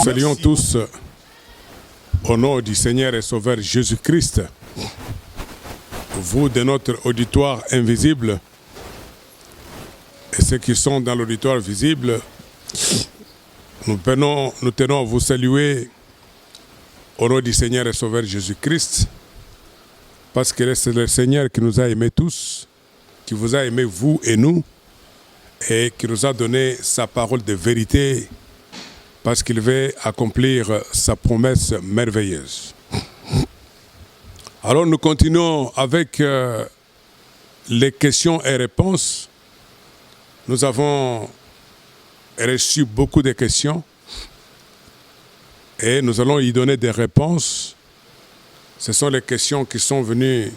saluons tous au nom du Seigneur et Sauveur Jésus-Christ. Vous de notre auditoire invisible et ceux qui sont dans l'auditoire visible, nous tenons à vous saluer au nom du Seigneur et Sauveur Jésus-Christ, parce que c'est le Seigneur qui nous a aimés tous, qui vous a aimés vous et nous, et qui nous a donné sa parole de vérité, parce qu'il veut accomplir sa promesse merveilleuse. Alors nous continuons avec les questions et réponses. Nous avons reçu beaucoup de questions et nous allons y donner des réponses. Ce sont les questions qui sont venues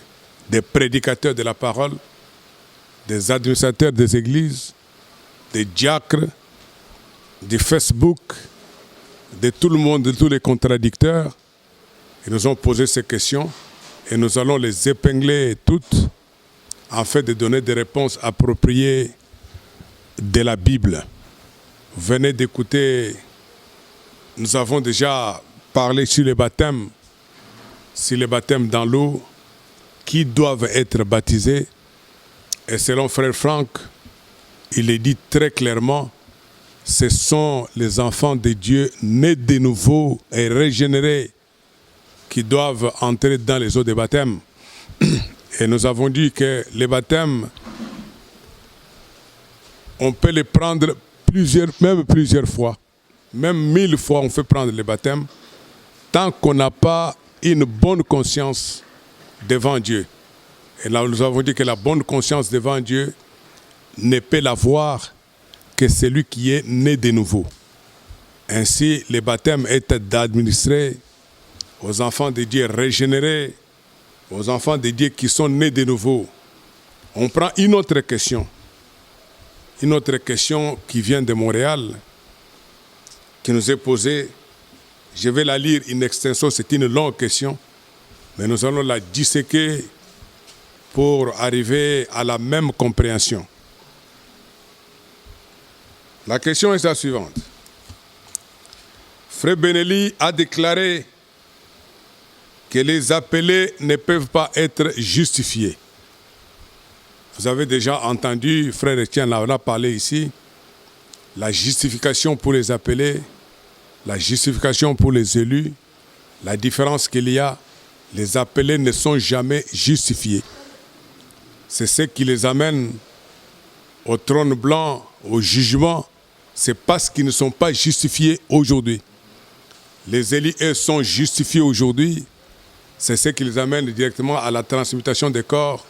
des prédicateurs de la parole, des administrateurs des églises, des diacres, du Facebook, de tout le monde, de tous les contradicteurs. Ils nous ont posé ces questions et nous allons les épingler toutes afin de donner des réponses appropriées de la Bible. Venez d'écouter, nous avons déjà parlé sur les baptêmes dans l'eau, qui doivent être baptisés. Et selon Frère Franck, il est dit très clairement, ce sont les enfants de Dieu nés de nouveau et régénérés qui doivent entrer dans les eaux de baptême. Et nous avons dit que les baptêmes, on peut les prendre plusieurs fois, même 1000 fois on fait prendre les baptêmes, tant qu'on n'a pas une bonne conscience devant Dieu. Et là, nous avons dit que la bonne conscience devant Dieu ne peut l'avoir que celui qui est né de nouveau. Ainsi, les baptêmes étaient d'administrer aux enfants de Dieu régénérés, aux enfants de Dieu qui sont nés de nouveau. On prend une autre question qui vient de Montréal, qui nous est posée. Je vais la lire in extenso, c'est une longue question, mais nous allons la disséquer pour arriver à la même compréhension. La question est la suivante. Frère Benelli a déclaré que les appelés ne peuvent pas être justifiés. Vous avez déjà entendu, Frère Etienne en a parlé ici, la justification pour les appelés, la justification pour les élus, la différence qu'il y a, les appelés ne sont jamais justifiés. C'est ce qui les amène au trône blanc, au jugement. C'est parce qu'ils ne sont pas justifiés aujourd'hui. Les élus, eux, sont justifiés aujourd'hui. C'est ce qui les amène directement à la transmutation des corps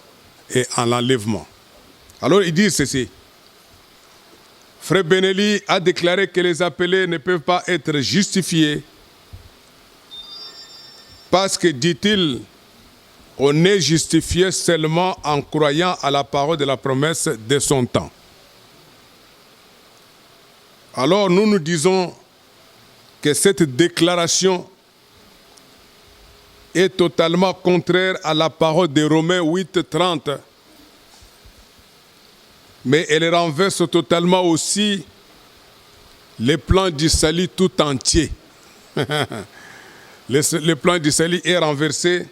et à l'enlèvement. Alors, ils disent ceci. Frère Benelli a déclaré que les appelés ne peuvent pas être justifiés parce que, dit-il, on est justifié seulement en croyant à la parole de la promesse de son temps. Alors nous disons que cette déclaration est totalement contraire à la parole de Romains 8:30, mais elle renverse totalement aussi le plan du salut tout entier. Le plan du salut est renversé.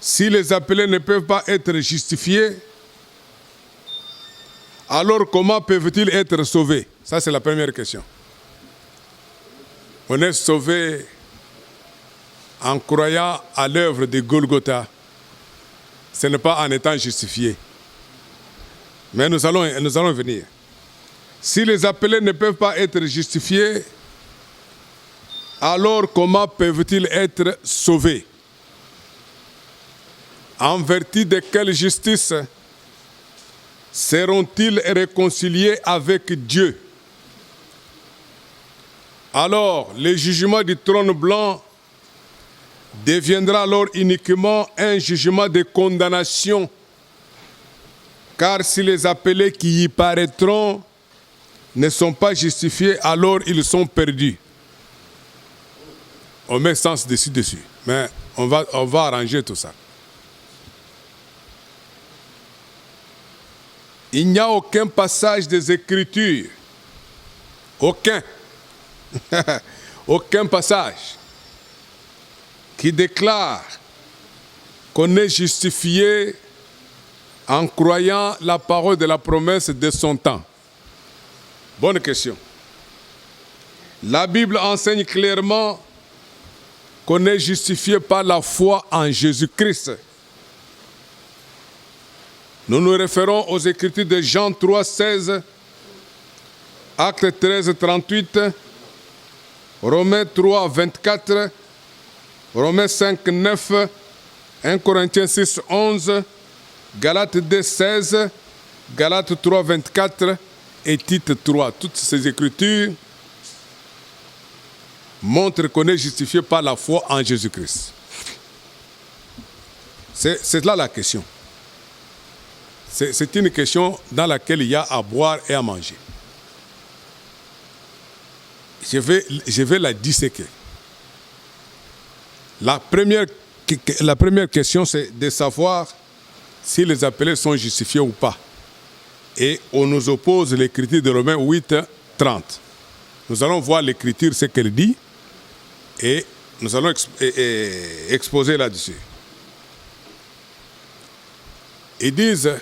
Si les appelés ne peuvent pas être justifiés, alors comment peuvent-ils être sauvés? Ça, c'est la première question. On est sauvé en croyant à l'œuvre de Golgotha. Ce n'est pas en étant justifié. Mais nous allons venir. Si les appelés ne peuvent pas être justifiés, alors comment peuvent-ils être sauvés? En vertu de quelle justice seront-ils réconciliés avec Dieu? Alors, le jugement du trône blanc deviendra alors uniquement un jugement de condamnation, car si les appelés qui y paraîtront ne sont pas justifiés, alors ils sont perdus. On met sens dessus, mais on va arranger tout ça. Il n'y a aucun passage des Écritures, aucun, aucun passage qui déclare qu'on est justifié en croyant la parole de la promesse de son temps. Bonne question. La Bible enseigne clairement qu'on est justifié par la foi en Jésus-Christ. Nous nous référons aux Écritures de Jean 3, 16, Actes 13, 38, Romains 3, 24, Romains 5, 9, 1 Corinthiens 6, 11, Galates 2, 16, Galates 3, 24 et Tite 3. Toutes ces Écritures montrent qu'on est justifié par la foi en Jésus-Christ. C'est là la question. C'est une question dans laquelle il y a à boire et à manger. Je vais la disséquer. La première question, c'est de savoir si les appelés sont justifiés ou pas. Et on nous oppose l'écriture de Romains 8, 30. Nous allons voir l'écriture, ce qu'elle dit, et nous allons exposer là-dessus. Ils disent,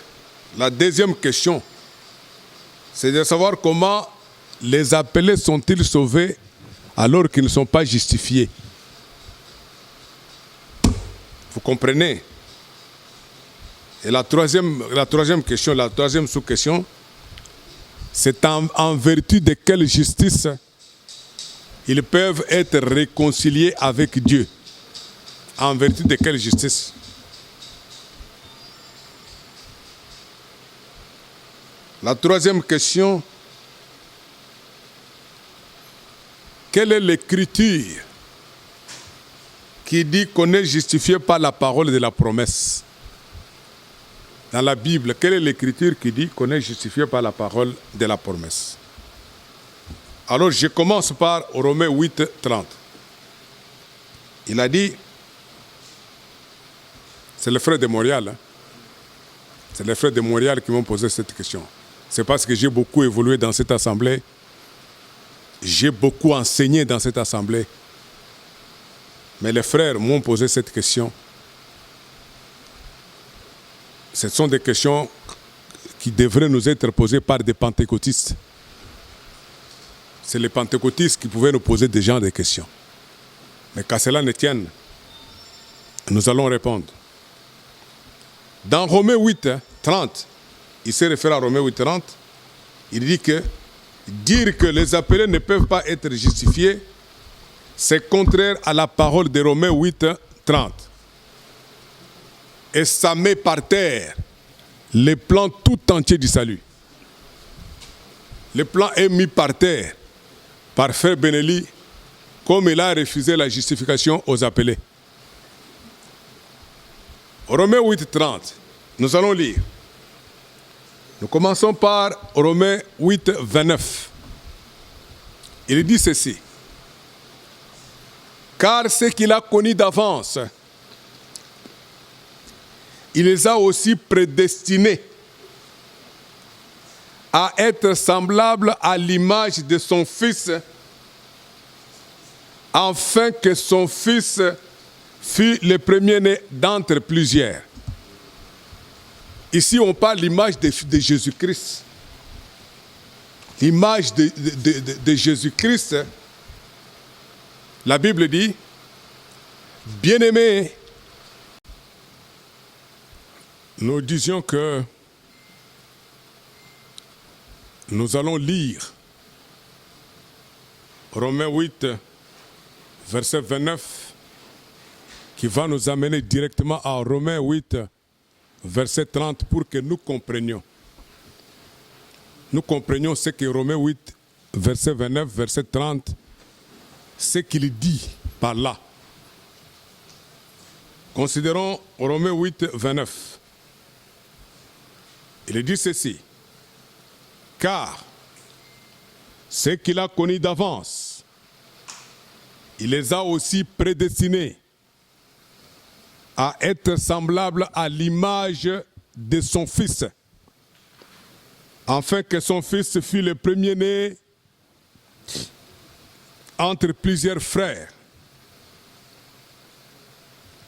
la deuxième question, c'est de savoir comment les appelés sont-ils sauvés alors qu'ils ne sont pas justifiés. Vous comprenez? Et la troisième question, la troisième sous-question, c'est en vertu de quelle justice ils peuvent être réconciliés avec Dieu. En vertu de quelle justice? La troisième question, quelle est l'écriture qui dit qu'on est justifié par la parole de la promesse? Dans la Bible, quelle est l'écriture qui dit qu'on est justifié par la parole de la promesse? Alors je commence par Romains 8, 30. Il a dit, c'est les frères de Montréal, hein? C'est les frères de Montréal qui m'ont posé cette question. C'est parce que j'ai beaucoup évolué dans cette assemblée, j'ai beaucoup enseigné dans cette assemblée. Mais les frères m'ont posé cette question. Ce sont des questions qui devraient nous être posées par des pentecôtistes. C'est les pentecôtistes qui pouvaient nous poser des gens des questions. Mais qu'à cela ne tienne, nous allons répondre. Dans Romains 8, 30, il se réfère à Romains 8, 30, il dit que dire que les appelés ne peuvent pas être justifiés, c'est contraire à la parole de Romains 8, 30. Et ça met par terre le plan tout entier du salut. Le plan est mis par terre par Frère Benelli, comme il a refusé la justification aux appelés. Romains 8, 30, nous allons lire. Nous commençons par Romains 8, 29. Il dit ceci. Car ce qu'il a connu d'avance, il les a aussi prédestinés à être semblables à l'image de son Fils, afin que son Fils fût le premier-né d'entre plusieurs. Ici, on parle de l'image de Jésus-Christ. L'image de Jésus-Christ, la Bible dit, bien-aimés, nous disions que nous allons lire Romains 8, verset 29, qui va nous amener directement à Romains 8, verset 30, pour que nous comprenions. Nous comprenions ce que Romains 8, verset 29, verset 30, ce qu'il dit par là. Considérons Romains 8, 29. Il dit ceci. Car ce qu'il a connu d'avance, il les a aussi prédestinés à être semblables à l'image de son Fils, afin que son Fils fût le premier-né entre plusieurs frères.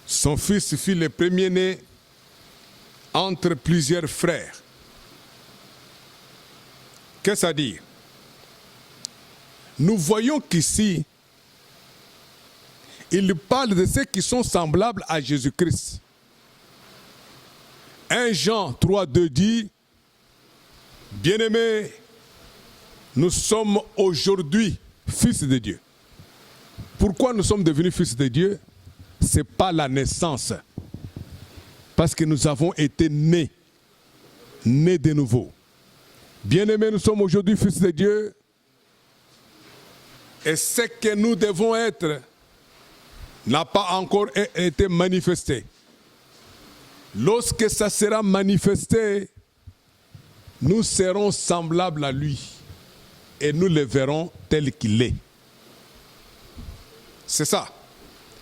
Son fils fut le premier-né entre plusieurs frères. Qu'est-ce que ça dit? Nous voyons qu'ici, il parle de ceux qui sont semblables à Jésus-Christ. 1 Jean 3,2 dit, « Bien-aimés, nous sommes aujourd'hui fils de Dieu. » Pourquoi nous sommes devenus fils de Dieu? Ce n'est pas la naissance. Parce que nous avons été nés de nouveau. Bien-aimés, nous sommes aujourd'hui fils de Dieu. Et ce que nous devons être n'a pas encore été manifesté. Lorsque ça sera manifesté, nous serons semblables à lui et nous le verrons tel qu'il est. C'est ça.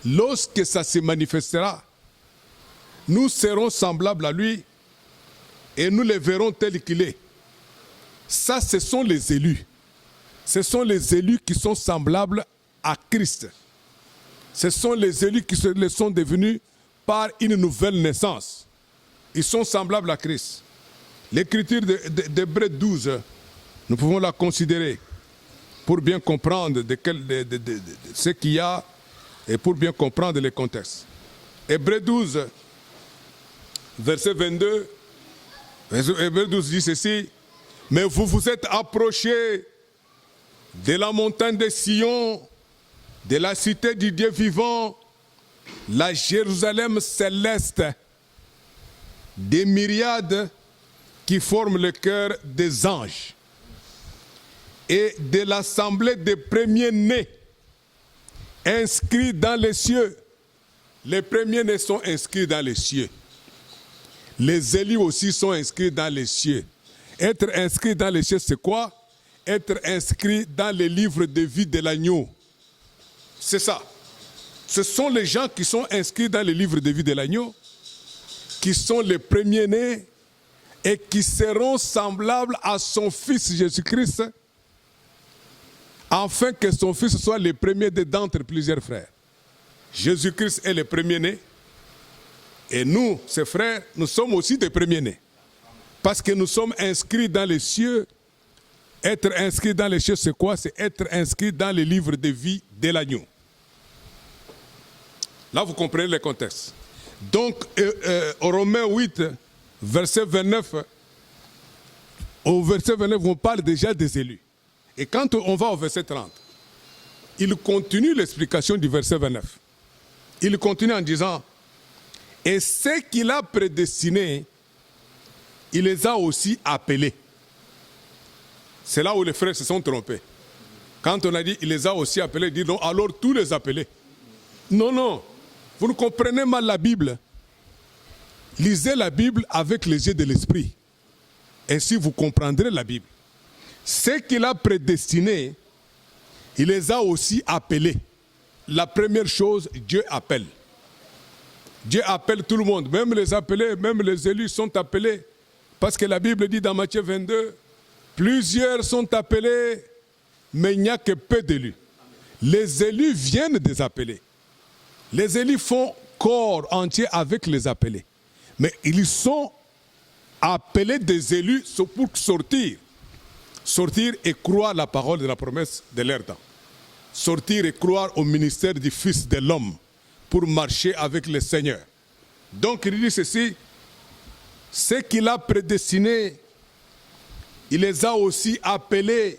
Lorsque ça se manifestera, nous serons semblables à lui et nous le verrons tel qu'il est. Ça, ce sont les élus. Ce sont les élus qui sont semblables à Christ. Ce sont les élus qui le sont devenus par une nouvelle naissance. Ils sont semblables à Christ. L'écriture d'Hébreux 12, nous pouvons la considérer pour bien comprendre ce qu'il y a et pour bien comprendre les contextes. Hébreux 12, verset 22, Hébreux 12 dit ceci, « Mais vous vous êtes approchés de la montagne de Sion, de la cité du Dieu vivant, la Jérusalem céleste, des myriades qui forment le cœur des anges, et de l'assemblée des premiers-nés, inscrits dans les cieux. » Les premiers-nés sont inscrits dans les cieux. Les élus aussi sont inscrits dans les cieux. Être inscrit dans les cieux, c'est quoi? Être inscrit dans les livres de vie de l'agneau. C'est ça. Ce sont les gens qui sont inscrits dans les livres de vie de l'agneau, qui sont les premiers-nés et qui seront semblables à son fils Jésus-Christ, afin que son fils soit le premier d'entre plusieurs frères. Jésus-Christ est le premier-né, et nous, ses frères, nous sommes aussi des premiers-nés. Parce que nous sommes inscrits dans les cieux. Être inscrit dans les cieux, c'est quoi? C'est être inscrit dans les livres de vie de l'agneau. Là, vous comprenez le contexte. Donc, au Romains 8, verset 29, au verset 29, on parle déjà des élus. Et quand on va au verset 30, il continue l'explication du verset 29. Il continue en disant, « Et ceux qu'il a prédestinés, il les a aussi appelés. » C'est là où les frères se sont trompés. Quand on a dit, il les a aussi appelés, il dit, non, alors tous les appelés. Non, non, vous ne comprenez mal la Bible. Lisez la Bible avec les yeux de l'esprit. Ainsi, vous comprendrez la Bible. Ceux qu'il a prédestinés, il les a aussi appelés. La première chose, Dieu appelle. Dieu appelle tout le monde, même les appelés, même les élus sont appelés. Parce que la Bible dit dans Matthieu 22, plusieurs sont appelés, mais il n'y a que peu d'élus. Les élus viennent des appelés. Les élus font corps entier avec les appelés. Mais ils sont appelés des élus pour sortir. Sortir et croire la parole de la promesse de leur temps. Sortir et croire au ministère du Fils de l'homme pour marcher avec le Seigneur. Donc il dit ceci, ce qu'il a prédestiné, il les a aussi appelés.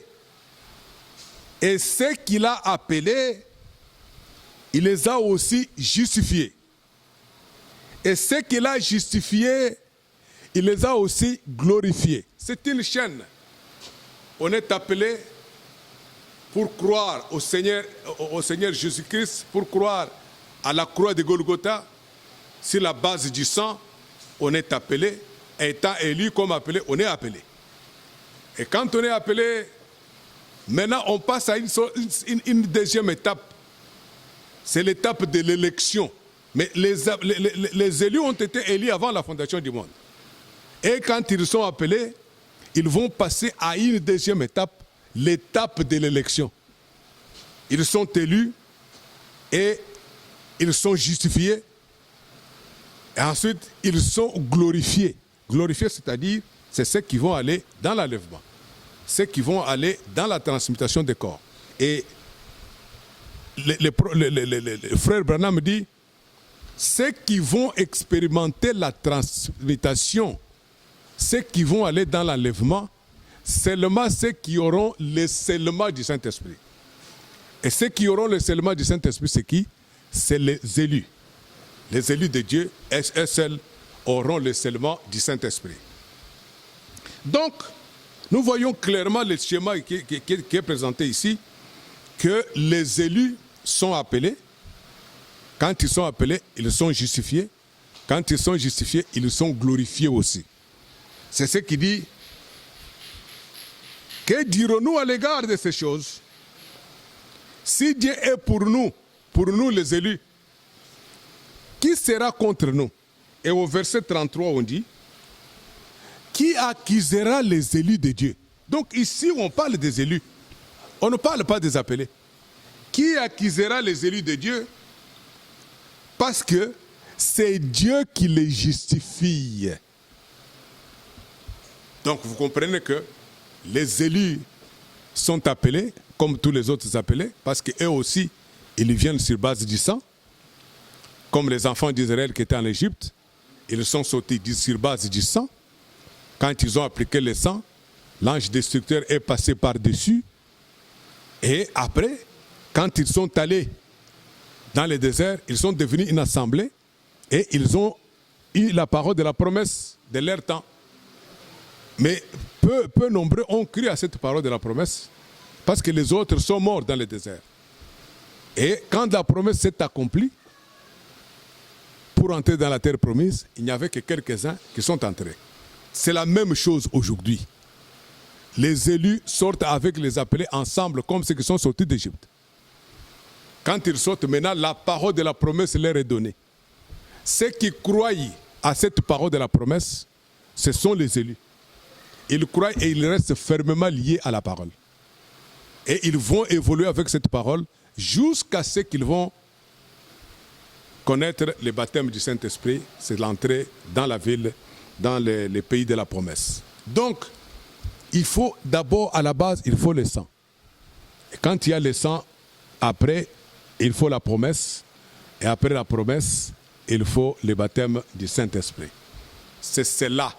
Et ce qu'il a appelés, il les a aussi justifiés. Et ce qu'il a justifiés, il les a aussi glorifiés. C'est une chaîne. On est appelé pour croire au Seigneur Jésus-Christ, pour croire à la croix de Golgotha, sur la base du sang, on est appelé, étant élu comme appelé, on est appelé. Et quand on est appelé, maintenant on passe à une deuxième étape. C'est l'étape de l'élection. Mais les élus ont été élus avant la fondation du monde. Et quand ils sont appelés, ils vont passer à une deuxième étape, l'étape de l'élection. ils sont élus et ils sont justifiés. Et ensuite, ils sont glorifiés. Glorifiés, c'est-à-dire, c'est ceux qui vont aller dans l'enlèvement. Ceux qui vont aller dans la transmutation des corps. Et le frère Branham dit, ceux qui vont expérimenter la transmutation, ceux qui vont aller dans l'enlèvement, seulement ceux qui auront le scellement du Saint-Esprit. Et ceux qui auront le scellement du Saint-Esprit, c'est qui? C'est les élus. Les élus de Dieu, eux seuls, auront le scellement du Saint-Esprit. Donc, nous voyons clairement le schéma qui est présenté ici, que les élus sont appelés. Quand ils sont appelés, ils sont justifiés. Quand ils sont justifiés, ils sont glorifiés aussi. C'est ce qui dit, que dirons-nous à l'égard de ces choses? Si Dieu est pour nous les élus, qui sera contre nous? Et au verset 33, on dit, qui accusera les élus de Dieu? Donc ici, on parle des élus. On ne parle pas des appelés. Qui accusera les élus de Dieu? Parce que c'est Dieu qui les justifie. Donc vous comprenez que les élus sont appelés, comme tous les autres appelés, parce qu'eux aussi, ils viennent sur base du sang. Comme les enfants d'Israël qui étaient en Égypte, ils sont sautés sur base du sang. Quand ils ont appliqué le sang, l'ange destructeur est passé par-dessus. Et après, quand ils sont allés dans le désert, ils sont devenus une assemblée et ils ont eu la parole de la promesse de leur temps. Mais peu nombreux ont cru à cette parole de la promesse parce que les autres sont morts dans le désert. Et quand la promesse s'est accomplie, pour entrer dans la terre promise, il n'y avait que quelques-uns qui sont entrés. C'est la même chose aujourd'hui. Les élus sortent avec les appelés ensemble comme ceux qui sont sortis d'Égypte. Quand ils sortent maintenant, la parole de la promesse leur est donnée. Ceux qui croient à cette parole de la promesse, ce sont les élus. Ils croient et ils restent fermement liés à la parole. Et ils vont évoluer avec cette parole jusqu'à ce qu'ils vont connaître le baptême du Saint-Esprit, c'est l'entrée dans la ville, dans les pays de la promesse. Donc, il faut d'abord, à la base, il faut le sang. Et quand il y a le sang, après, il faut la promesse. Et après la promesse, il faut le baptême du Saint-Esprit. C'est cela.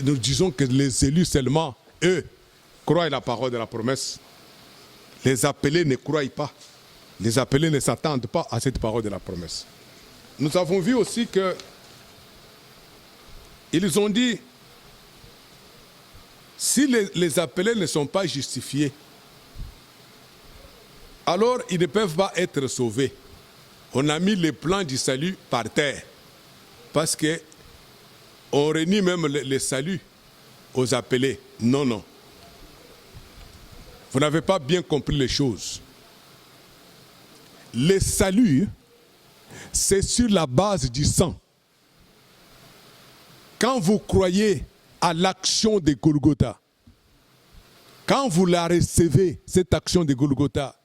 Nous disons que les élus seulement, eux, croient à la parole de la promesse. Les appelés ne croient pas. Les appelés ne s'attendent pas à cette parole de la promesse. Nous avons vu aussi que ils ont dit, si les appelés ne sont pas justifiés, alors ils ne peuvent pas être sauvés. On a mis le plan du salut par terre, parce qu'on renie même le salut aux appelés. Non, non. Vous n'avez pas bien compris les choses. Le salut, c'est sur la base du sang. Quand vous croyez à l'action de Golgotha, quand vous la recevez, cette action de Golgotha,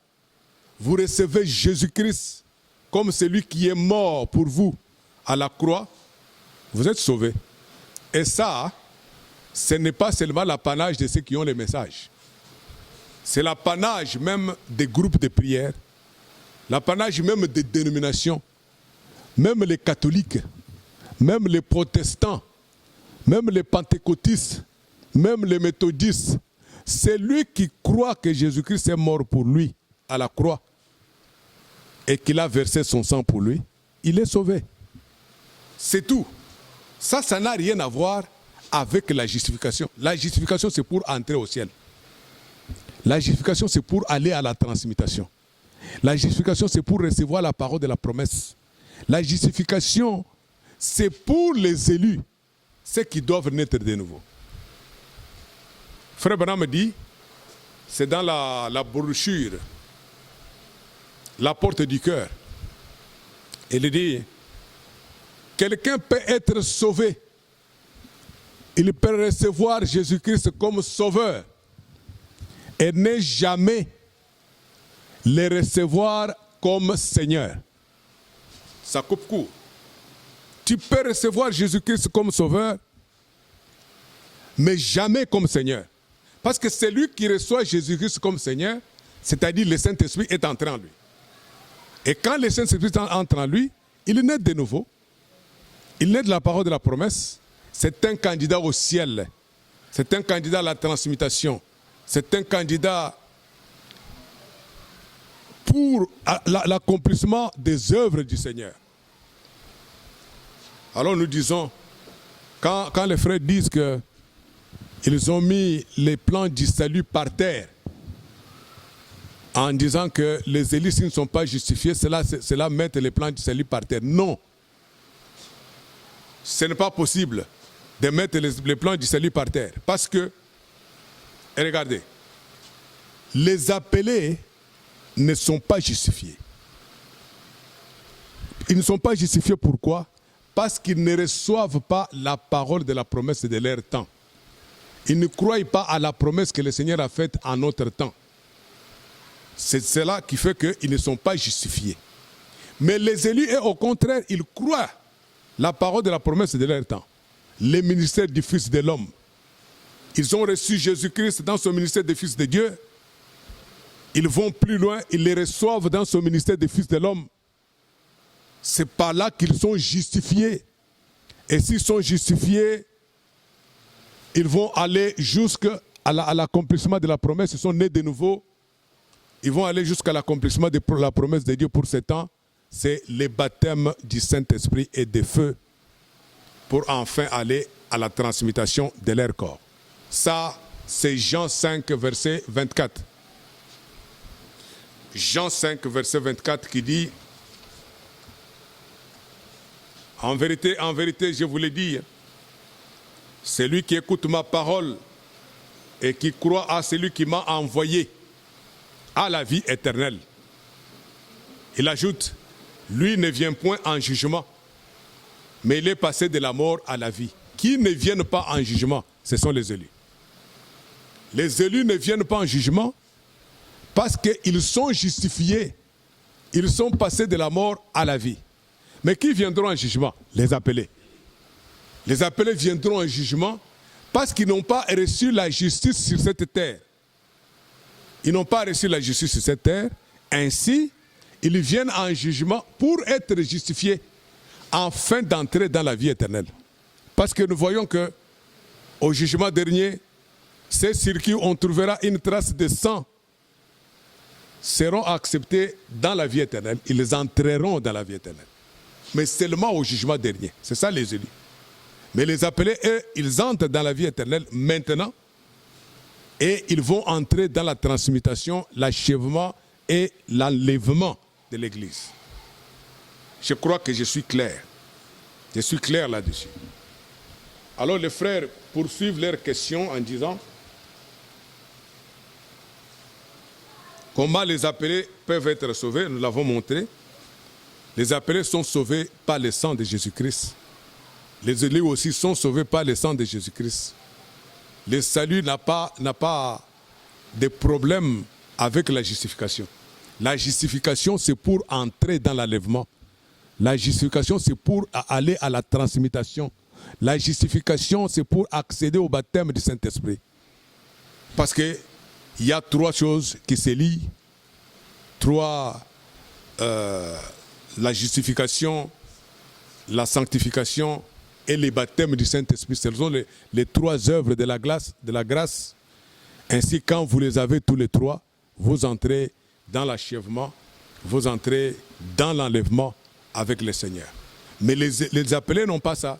vous recevez Jésus-Christ comme celui qui est mort pour vous à la croix, vous êtes sauvés. Et ça, ce n'est pas seulement l'apanage de ceux qui ont les messages. C'est l'apanage même des groupes de prière, l'apanage même des dénominations, même les catholiques, même les protestants, même les pentecôtistes, même les méthodistes. C'est lui qui croit que Jésus-Christ est mort pour lui à la croix et qu'il a versé son sang pour lui, il est sauvé. C'est tout. Ça n'a rien à voir avec la justification. La justification, c'est pour entrer au ciel. La justification, c'est pour aller à la transmutation. La justification, c'est pour recevoir la parole de la promesse. La justification, c'est pour les élus, ceux qui doivent naître de nouveau. Frère Branham dit, c'est dans la brochure, La porte du cœur. Il dit, quelqu'un peut être sauvé. Il peut recevoir Jésus-Christ comme sauveur et ne jamais les recevoir comme Seigneur. Ça coupe court. Tu peux recevoir Jésus-Christ comme Sauveur, mais jamais comme Seigneur. Parce que celui qui reçoit Jésus-Christ comme Seigneur, c'est-à-dire le Saint-Esprit est entré en lui. Et quand le Saint-Esprit entre en lui, il naît de nouveau. Il naît de la parole de la promesse. C'est un candidat au ciel. C'est un candidat à la transmutation. C'est un candidat pour l'accomplissement des œuvres du Seigneur. Alors nous disons, quand les frères disent qu'ils ont mis les plans du salut par terre, en disant que les élus ne sont pas justifiés, cela mettre les plans du salut par terre. Non. Ce n'est pas possible de mettre les plans du salut par terre. Parce que, regardez, les appelés ne sont pas justifiés. Ils ne sont pas justifiés pourquoi? Parce qu'ils ne reçoivent pas la parole de la promesse de leur temps. Ils ne croient pas à la promesse que le Seigneur a faite en notre temps. C'est cela qui fait qu'ils ne sont pas justifiés. Mais les élus, au contraire, ils croient la parole de la promesse de leur temps. Le ministère du Fils de l'homme. Ils ont reçu Jésus-Christ dans son ministère de Fils de Dieu. Ils vont plus loin, ils les reçoivent dans son ministère de Fils de l'homme. C'est par là qu'ils sont justifiés. Et s'ils sont justifiés, ils vont aller jusqu'à l'accomplissement de la promesse. Ils sont nés de nouveau. Ils vont aller jusqu'à l'accomplissement de la promesse de Dieu pour ce temps. C'est le baptême du Saint-Esprit et de feu pour enfin aller à la transmutation de leur corps. Ça, c'est Jean 5, verset 24. Jean 5, verset 24 qui dit, en vérité, je vous l'ai dit, celui qui écoute ma parole et qui croit à celui qui m'a envoyé a la vie éternelle. Il ajoute, lui ne vient point en jugement, mais il est passé de la mort à la vie. Qui ne viennent pas en jugement, ce sont les élus. Les élus ne viennent pas en jugement parce qu'ils sont justifiés. Ils sont passés de la mort à la vie. Mais qui viendront en jugement? Les appelés. Les appelés viendront en jugement parce qu'ils n'ont pas reçu la justice sur cette terre. Ils n'ont pas reçu la justice sur cette terre. Ainsi, ils viennent en jugement pour être justifiés afin d'entrer dans la vie éternelle. Parce que nous voyons que au jugement dernier, ceux sur qui on trouvera une trace de sang seront acceptés dans la vie éternelle. Ils entreront dans la vie éternelle. Mais seulement au jugement dernier. C'est ça les élus. Mais les appelés, eux, ils entrent dans la vie éternelle maintenant et ils vont entrer dans la transmutation, l'achèvement et l'enlèvement de l'Église. Je crois que je suis clair. Je suis clair là-dessus. Alors les frères poursuivent leurs questions en disant comment les appelés peuvent être sauvés. Nous l'avons montré. Les appelés sont sauvés par le sang de Jésus-Christ. Les élus aussi sont sauvés par le sang de Jésus-Christ. Le salut n'a pas de problème avec la justification. La justification, c'est pour entrer dans l'enlèvement. La justification, c'est pour aller à la transmutation. La justification, c'est pour accéder au baptême du Saint-Esprit. Parce qu'il y a trois choses qui se lient. La justification, la sanctification et le baptême du Saint-Esprit. Ce sont les trois œuvres de la grâce. Ainsi, quand vous les avez tous les trois, vous entrez dans l'achèvement, vous entrez dans l'enlèvement avec le Seigneur. Mais les appelés n'ont pas ça.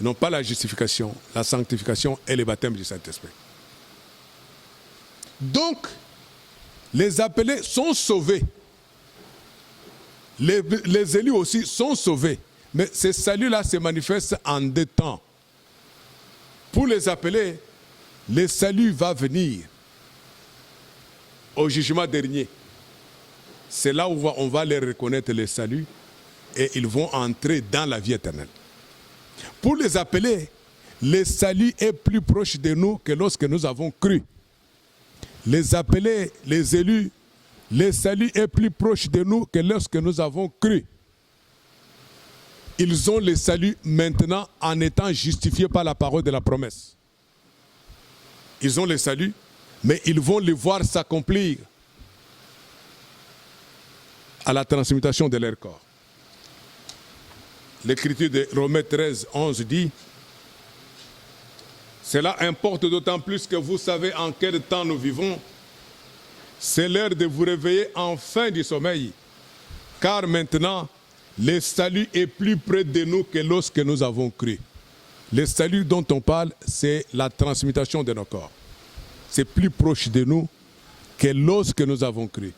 Ils n'ont pas la justification, la sanctification et le baptême du Saint-Esprit. Donc, les appelés sont sauvés. Les élus aussi sont sauvés. Mais ce salut-là se manifeste en deux temps. Pour les appelés, le salut va venir au jugement dernier. C'est là où on va les reconnaître le salut et ils vont entrer dans la vie éternelle. Pour les appelés, le salut est plus proche de nous que lorsque nous avons cru. Les appelés, les élus, le salut est plus proche de nous que lorsque nous avons cru. Ils ont le salut maintenant en étant justifiés par la parole de la promesse. Ils ont le salut, mais ils vont le voir s'accomplir à la transmutation de leur corps. L'écriture de Romains 13, 11 dit « Cela importe d'autant plus que vous savez en quel temps nous vivons. C'est l'heure de vous réveiller enfin du sommeil, car maintenant, le salut est plus près de nous que lorsque nous avons cru. » Le salut dont on parle, c'est la transmutation de nos corps. C'est plus proche de nous que lorsque nous avons cru.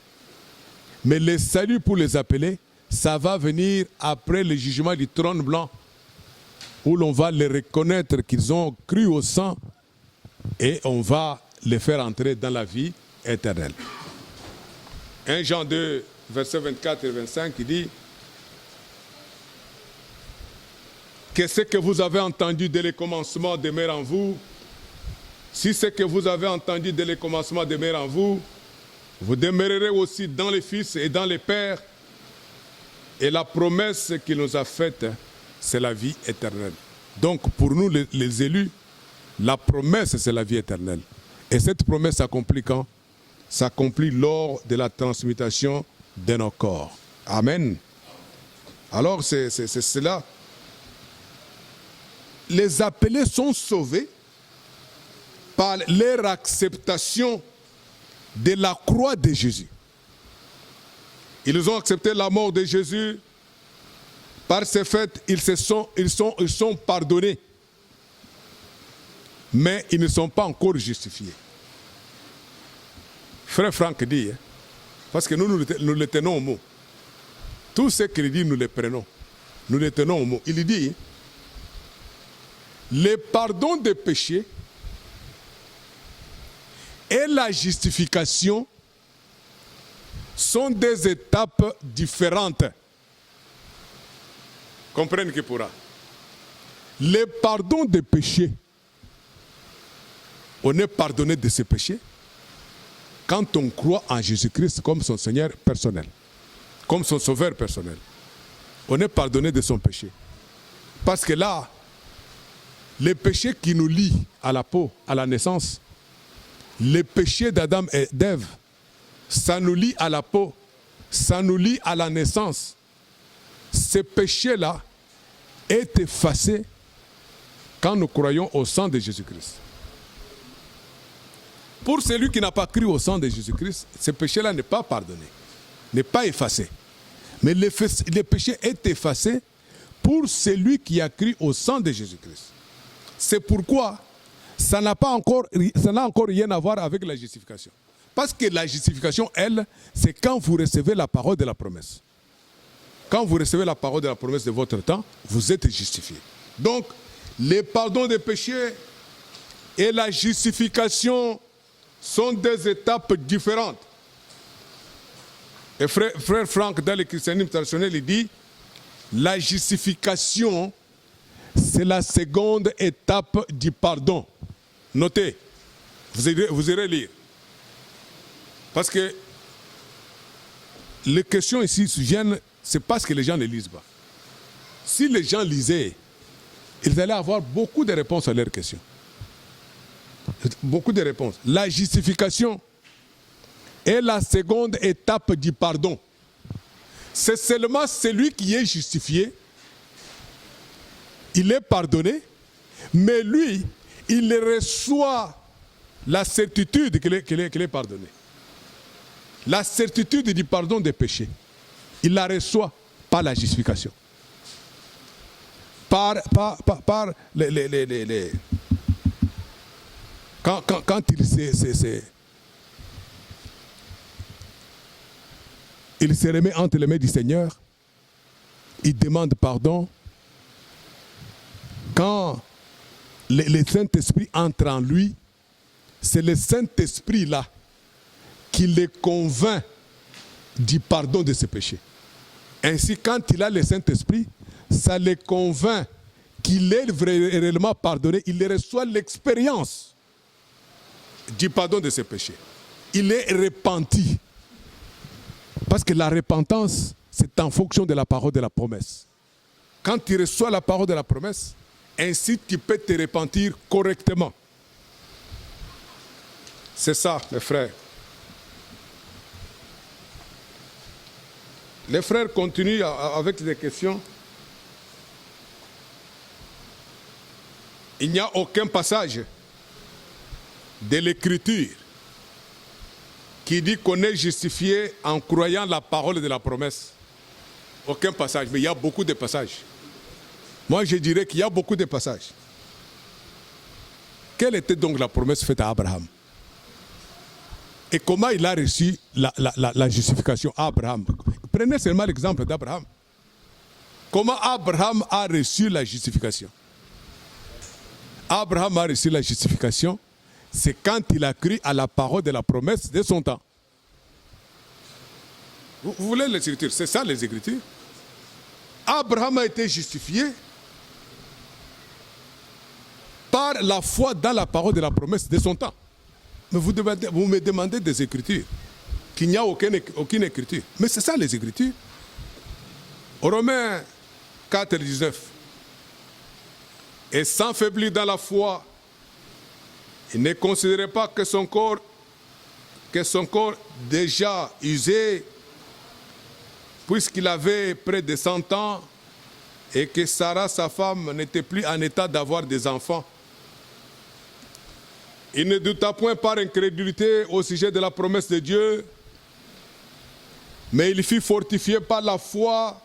Mais le salut pour les appeler, ça va venir après le jugement du trône blanc, où l'on va les reconnaître qu'ils ont cru au sang et on va les faire entrer dans la vie éternelle. 1 Jean 2, versets 24 et 25, il dit que ce que vous avez entendu dès le commencement demeure en vous. Si ce que vous avez entendu dès le commencement demeure en vous, vous demeurerez aussi dans les Fils et dans les Pères. Et la promesse qu'il nous a faite, c'est la vie éternelle. Donc pour nous les élus, la promesse c'est la vie éternelle. Et cette promesse s'accomplit quand? S'accomplit lors de la transmutation de nos corps. Amen. Alors c'est cela. Les appelés sont sauvés par leur acceptation de la croix de Jésus. Ils ont accepté la mort de Jésus. Par ce fait, ils sont pardonnés. Mais ils ne sont pas encore justifiés. Frère Franck dit, parce que nous le tenons au mot. Tout ce qu'il dit, nous le prenons. Nous le tenons au mot. Il dit, le pardon des péchés et la justification sont des étapes différentes. Comprenez qui pourra. Le pardon des péchés, on est pardonné de ses péchés quand on croit en Jésus-Christ comme son Seigneur personnel, comme son Sauveur personnel. On est pardonné de son péché. Parce que là, les péchés qui nous lient à la peau, à la naissance, les péchés d'Adam et d'Ève, ça nous lie à la peau, ça nous lie à la naissance. Ces péchés-là est effacé quand nous croyons au sang de Jésus-Christ. Pour celui qui n'a pas cru au sang de Jésus-Christ, ce péché-là n'est pas pardonné, n'est pas effacé. Mais le péché est effacé pour celui qui a cru au sang de Jésus-Christ. C'est pourquoi ça n'a encore rien à voir avec la justification. Parce que la justification, elle, c'est quand vous recevez la parole de la promesse. Quand vous recevez la parole de la promesse de votre temps, vous êtes justifié. Donc, le pardon des péchés et la justification sont des étapes différentes. Et frère Franck, dans le christianisme traditionnel, il dit, la justification, c'est la seconde étape du pardon. Notez, vous irez lire. Parce que les questions ici viennent, c'est parce que les gens ne lisent pas. Si les gens lisaient, ils allaient avoir beaucoup de réponses à leurs questions. Beaucoup de réponses. La justification est la seconde étape du pardon. C'est seulement celui qui est justifié, il est pardonné, mais lui, il reçoit la certitude qu'il est pardonné. La certitude du pardon des péchés. Il la reçoit par la justification. Par les quand il se remet entre les mains du Seigneur, il demande pardon. Quand le Saint-Esprit entre en lui, c'est le Saint-Esprit là qui le convainc du pardon de ses péchés. Ainsi, quand il a le Saint-Esprit, ça le convainc qu'il est réellement pardonné. Il reçoit l'expérience du pardon de ses péchés. Il est repenti. Parce que la repentance, c'est en fonction de la parole de la promesse. Quand tu reçois la parole de la promesse, ainsi tu peux te repentir correctement. C'est ça, mes frères. Les frères continuent avec des questions. Il n'y a aucun passage de l'Écriture qui dit qu'on est justifié en croyant la parole de la promesse. Aucun passage, mais il y a beaucoup de passages. Moi, je dirais qu'il y a beaucoup de passages. Quelle était donc la promesse faite à Abraham? Et comment il a reçu la justification à Abraham? Prenez seulement l'exemple d'Abraham. Comment Abraham a reçu la justification? Abraham a reçu la justification, c'est quand il a cru à la parole de la promesse de son temps. Vous voulez les Écritures? C'est ça les Écritures. Abraham a été justifié par la foi dans la parole de la promesse de son temps. Mais vous me demandez des Écritures, qu'il n'y a aucune Écriture. Mais c'est ça les Écritures. Romains 4, 19. Et sans faiblir dans la foi, il ne considérait pas que son corps déjà usé, puisqu'il avait près de 100 ans, et que Sarah, sa femme, n'était plus en état d'avoir des enfants. Il ne douta point par incrédulité au sujet de la promesse de Dieu, mais il fut fortifié par la foi,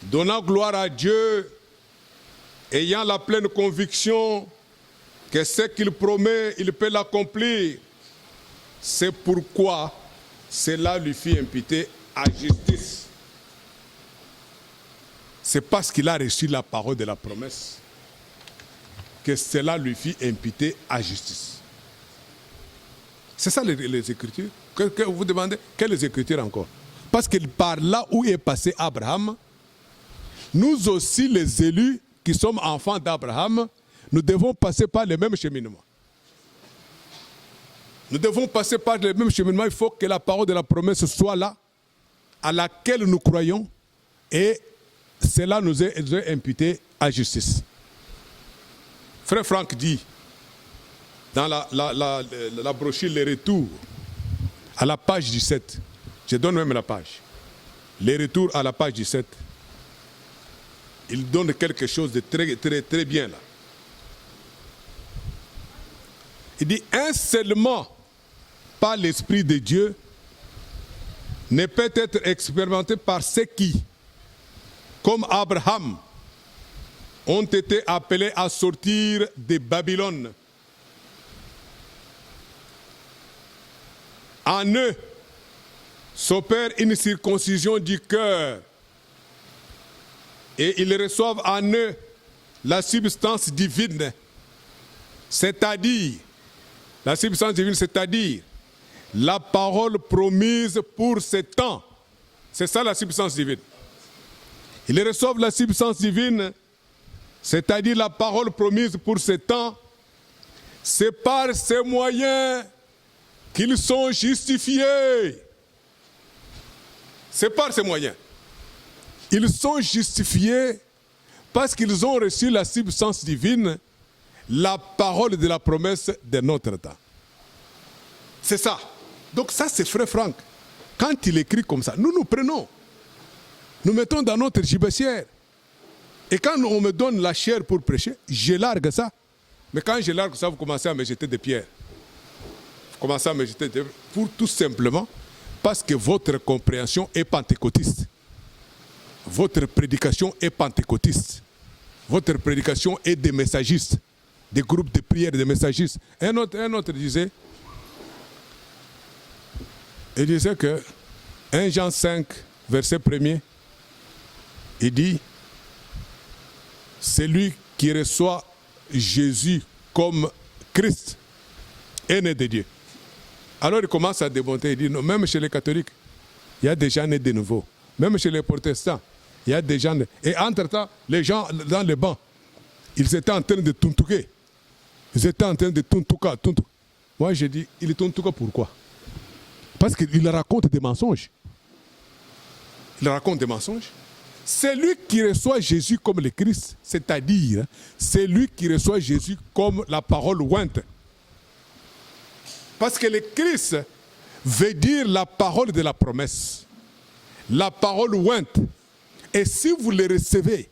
donnant gloire à Dieu, ayant la pleine conviction que ce qu'il promet, il peut l'accomplir. C'est pourquoi cela lui fut imputé à justice. C'est parce qu'il a reçu la parole de la promesse que cela lui fut imputé à justice. C'est ça les Écritures. Que vous demandez, quelles Écritures encore? Parce que par là où est passé Abraham, nous aussi les élus qui sommes enfants d'Abraham, nous devons passer par le même cheminement. Nous devons passer par le même cheminement. Il faut que la parole de la promesse soit là, à laquelle nous croyons, et cela nous est imputé à justice. Frère Franck dit, dans la brochure Les Retours, à la page 17, je donne même la page, Les Retours à la page 17, il donne quelque chose de très bien là. Il dit, un seulement par l'Esprit de Dieu ne peut être expérimenté par ceux qui, comme Abraham, ont été appelés à sortir de Babylone. En eux s'opère une circoncision du cœur et ils reçoivent en eux la substance divine, c'est-à-dire la parole promise pour ce temps. C'est ça la substance divine. Ils reçoivent la substance divine, c'est-à-dire la parole promise pour ce temps. C'est par ces moyens qu'ils sont justifiés. C'est par ces moyens. Ils sont justifiés parce qu'ils ont reçu la substance divine, la parole de la promesse de notre temps. C'est ça. Donc ça, c'est Frère Franck. Quand il écrit comme ça, nous prenons. Nous mettons dans notre gibecière. Et quand on me donne la chair pour prêcher, je largue ça. Mais quand je largue ça, vous commencez à me jeter des pierres. Vous commencez à me jeter des pierres pour tout simplement parce que votre compréhension est pentecôtiste. Votre prédication est pentecôtiste. Votre prédication est des messagistes, des groupes de prière, des messagistes. Un autre disait, il disait que 1 Jean 5, verset 1er, il dit, celui qui reçoit Jésus comme Christ est né de Dieu. Alors il commence à démonter, il dit, non, même chez les catholiques, il y a des gens nés de nouveau. Même chez les protestants, il y a des gens... Et entre-temps, les gens dans les bancs, ils étaient en train de tuntouquer. Ils étaient en train de tuntouka. Moi, j'ai dit, il tuntouka pourquoi? Parce qu'il raconte des mensonges. Il raconte des mensonges. Celui qui reçoit Jésus comme le Christ, c'est-à-dire celui qui reçoit Jésus comme la parole ointe. Parce que le Christ veut dire la parole de la promesse, la parole ointe. Et si vous le recevez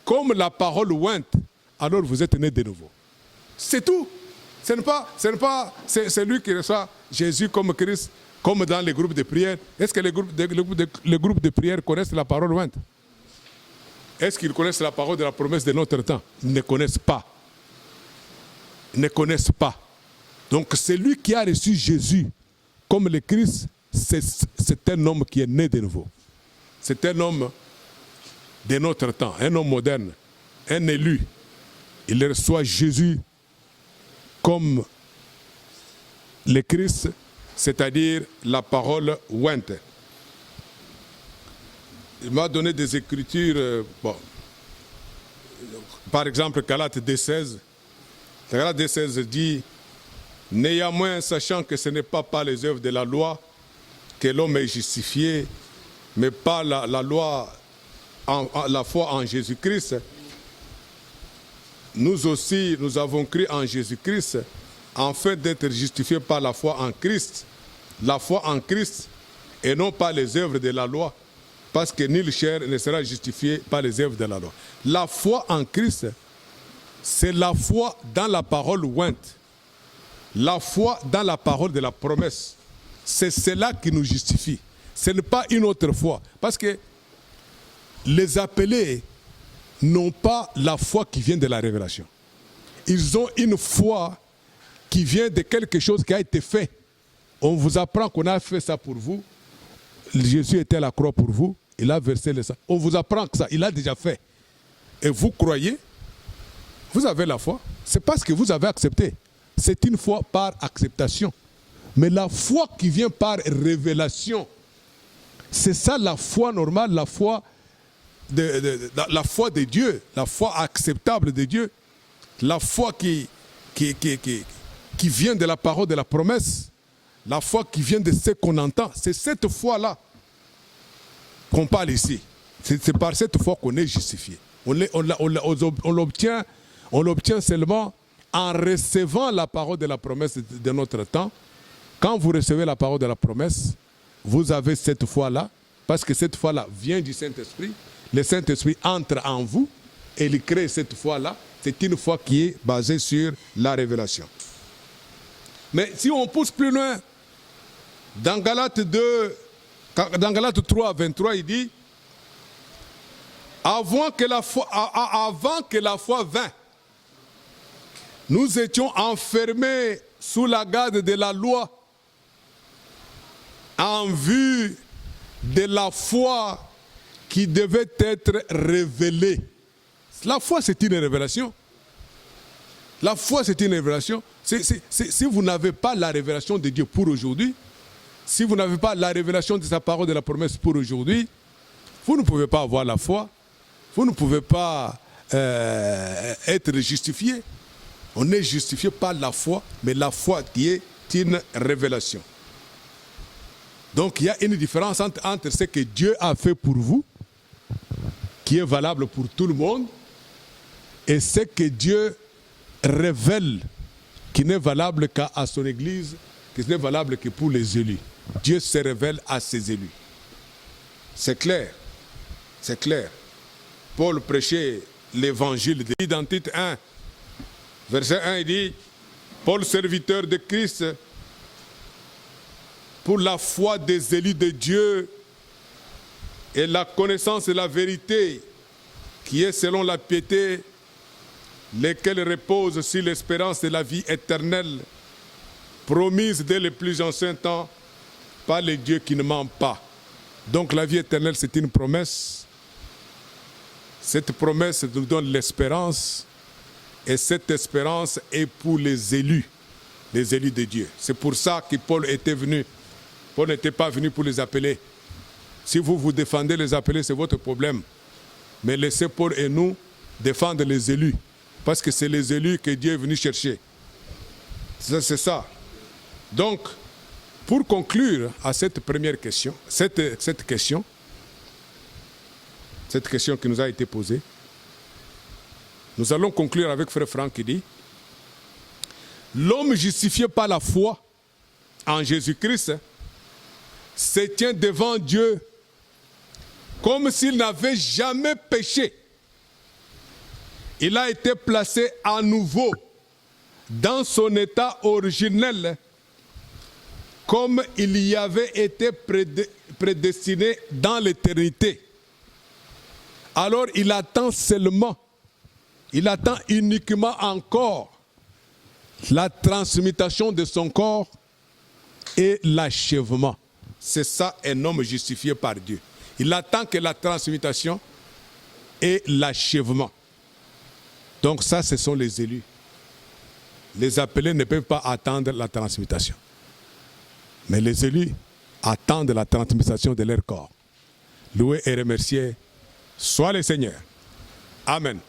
comme la parole ointe, alors vous êtes né de nouveau. C'est tout. Ce n'est pas celui qui reçoit Jésus comme Christ, comme dans les groupes de prière. Est-ce que les groupes de prière connaissent la parole ointe? Est-ce qu'ils connaissent la parole de la promesse de notre temps? Ils ne connaissent pas. Ils ne connaissent pas. Donc celui qui a reçu Jésus comme le Christ, c'est un homme qui est né de nouveau. C'est un homme de notre temps, un homme moderne, un élu. Il reçoit Jésus comme le Christ, c'est-à-dire la parole ointe. Il m'a donné des écritures, par exemple, Galates 2,16. Galates 2,16 dit « Néanmoins, sachant que ce n'est pas par les œuvres de la loi que l'homme est justifié, mais par la loi, la foi en Jésus-Christ, nous aussi, nous avons cru en Jésus-Christ, afin d'être justifiés par la foi en Christ. La foi en Christ, et non par les œuvres de la loi, parce que nul chair ne sera justifié par les œuvres de la loi. » La foi en Christ, c'est la foi dans la parole ointe. La foi dans la parole de la promesse. C'est cela qui nous justifie. Ce n'est pas une autre foi. Parce que les appelés n'ont pas la foi qui vient de la révélation. Ils ont une foi qui vient de quelque chose qui a été fait. On vous apprend qu'on a fait ça pour vous. Jésus était à la croix pour vous. Il a versé le sang. On vous apprend que ça, il a déjà fait. Et vous croyez, vous avez la foi. C'est parce que vous avez accepté. C'est une foi par acceptation. Mais la foi qui vient par révélation, c'est ça la foi normale, la foi de Dieu, la foi acceptable de Dieu, la foi qui vient de la parole de la promesse, la foi qui vient de ce qu'on entend. C'est cette foi-là qu'on parle ici. C'est par cette foi qu'on est justifié. On l'obtient seulement en recevant la parole de la promesse de notre temps. Quand vous recevez la parole de la promesse, vous avez cette foi-là, parce que cette foi-là vient du Saint-Esprit. Le Saint-Esprit entre en vous et il crée cette foi-là. C'est une foi qui est basée sur la révélation. Mais si on pousse plus loin, dans Galates 3, 23, il dit avant que la foi vint, nous étions enfermés sous la garde de la loi en vue de la foi qui devait être révélée. La foi, c'est une révélation. La foi, c'est une révélation. Si vous n'avez pas la révélation de Dieu pour aujourd'hui, si vous n'avez pas la révélation de sa parole de la promesse pour aujourd'hui, vous ne pouvez pas avoir la foi. Vous ne pouvez pas être justifié. On est justifié par la foi, mais la foi qui est une révélation. Donc il y a une différence entre ce que Dieu a fait pour vous, qui est valable pour tout le monde, et ce que Dieu révèle, qui n'est valable qu'à son Église, qui n'est valable que pour les élus. Dieu se révèle à ses élus. C'est clair. C'est clair. Paul prêchait l'évangile dans Tite 1. Verset 1, il dit, Paul, serviteur de Christ, pour la foi des élus de Dieu et la connaissance de la vérité qui est selon la piété, lesquelles reposent sur l'espérance de la vie éternelle, promise dès les plus anciens temps par le Dieu qui ne ment pas. Donc la vie éternelle, c'est une promesse. Cette promesse nous donne l'espérance. Et cette espérance est pour les élus de Dieu. C'est pour ça que Paul était venu. Paul n'était pas venu pour les appeler. Si vous défendez les appelés, c'est votre problème. Mais laissez Paul et nous défendre les élus. Parce que c'est les élus que Dieu est venu chercher. C'est ça. Donc, pour conclure à cette première question, cette question, cette question qui nous a été posée. Nous allons conclure avec Frère Franck qui dit « L'homme justifié par la foi en Jésus-Christ se tient devant Dieu comme s'il n'avait jamais péché. Il a été placé à nouveau dans son état originel comme il y avait été prédestiné dans l'éternité. Alors il attend seulement, il attend uniquement encore la transmutation de son corps et l'achèvement. C'est ça un homme justifié par Dieu. Il attend que la transmutation et l'achèvement. Donc ça, ce sont les élus. Les appelés ne peuvent pas attendre la transmutation. Mais les élus attendent la transmutation de leur corps. Loué et remercié soit le Seigneur. Amen.